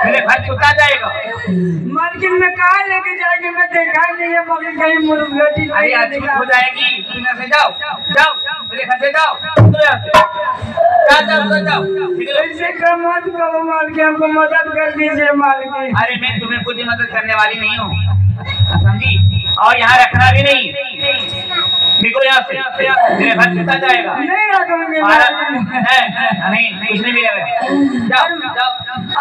मेरे घर छुटा जाएगा। मार्केट में कहाँ लेके जाएंगे, मैं देखा नहीं है मगर कहीं मुर्गी। अरे आज छूट हो जाएगी, तुम यहाँ से जाओ जाओ, मेरे घर से जाओ, जाओ। ऐसे का मत करो मालकिन, हमको मदद कर दीजिए मालकिन। अरे मैं तुम्हें कुछ मदद करने वाली नहीं हूँ, समझी, और यहाँ रखना भी नहीं, निकलो यहाँ से, मेरे घर छुटा जाएगा। नहीं रखूंगे नहीं, कुछ नहीं मिलेगा, जाओ जाओ।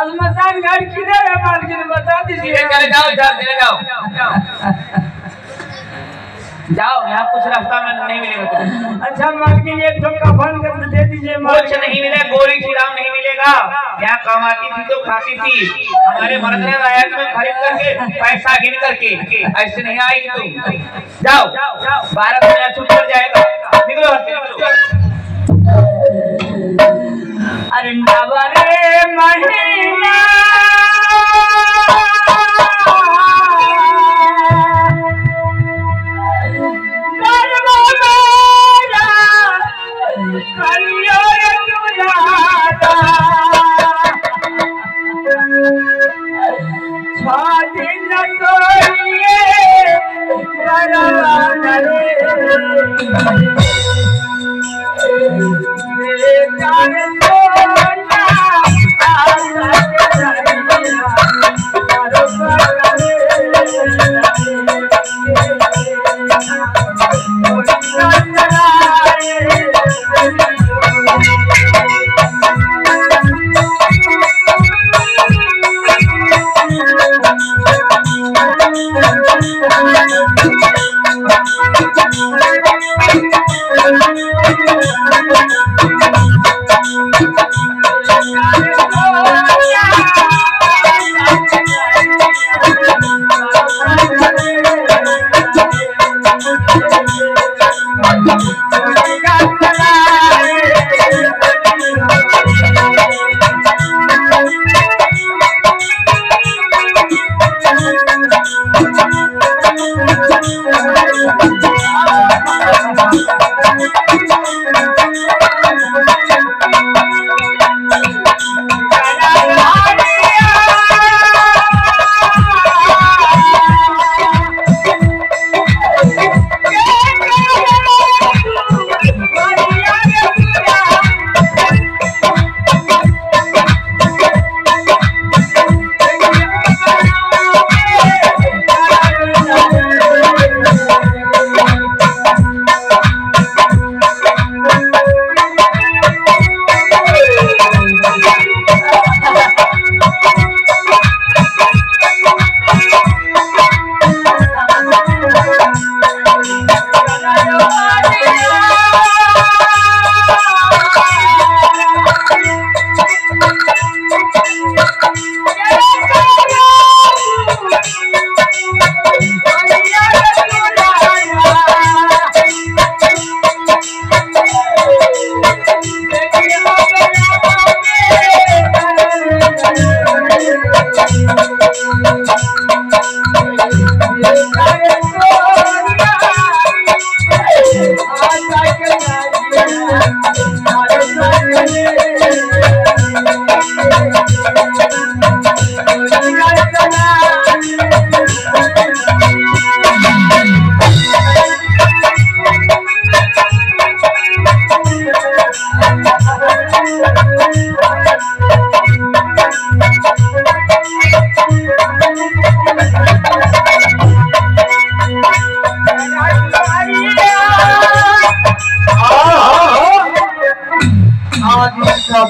अलमसान घर किधर है मालकिन, बता दीजिए। चले जाओ, चले जाओ जाओ, यहाँ कुछ रास्ता में नहीं मिलेगा तुम्हें। अच्छा मालकिन एक ठो कफन कर दे दीजिए। कुछ नहीं मिलेगा, गोली चिराम नहीं मिलेगा। यहाँ कमाती थी तो खाती थी, हमारे मर्द ने लाया तुम्हें खरीद करके, पैसा गिन करके, ऐसे नहीं आएगी तुम। जाओ 12 दिन छूट कर जाएगा, निकलो। अरे नवरे महीना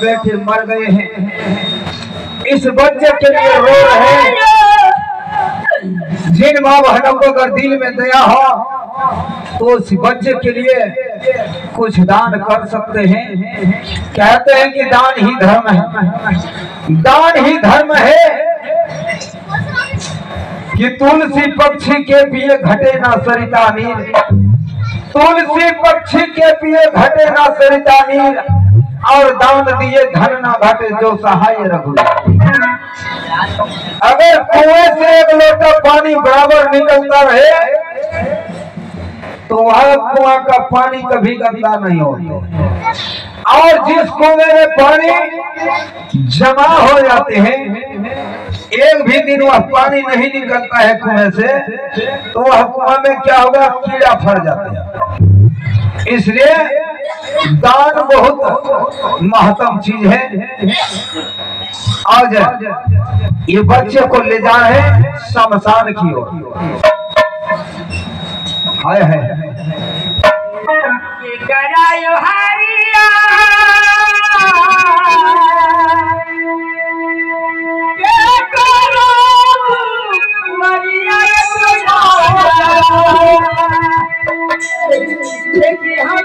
बेटे मर गए हैं, इस बच्चे के लिए रो रहे हैं। जिन माँ बहनों को अगर दिल में दया हो तो उस बच्चे के लिए कुछ दान कर सकते हैं। कहते हैं कि दान ही धर्म है, दान ही धर्म है। कि तुलसी पक्षी के पिए घटे ना सरिता नीर, तुलसी पक्षी के पिए घटे ना सरिता नीर, और दान दिए धन ना घटे जो सहाय रघुवीर। अगर कुएं से एक लोटा पानी बराबर निकलता रहे तो वह कुआं का पानी कभी गंदा नहीं होता। और जिस कुएं में पानी जमा हो जाते हैं, एक भी दिन वह पानी नहीं निकलता है कुएं से, तो वह कुआं में क्या होगा, कीड़ा फट जाते हैं। इसलिए दान बहुत महत्वपूर्ण चीज है। आज ये बच्चे को ले जा है शमशान की ओर। हाय है करायो हरिया के करो मरिया देखिए हम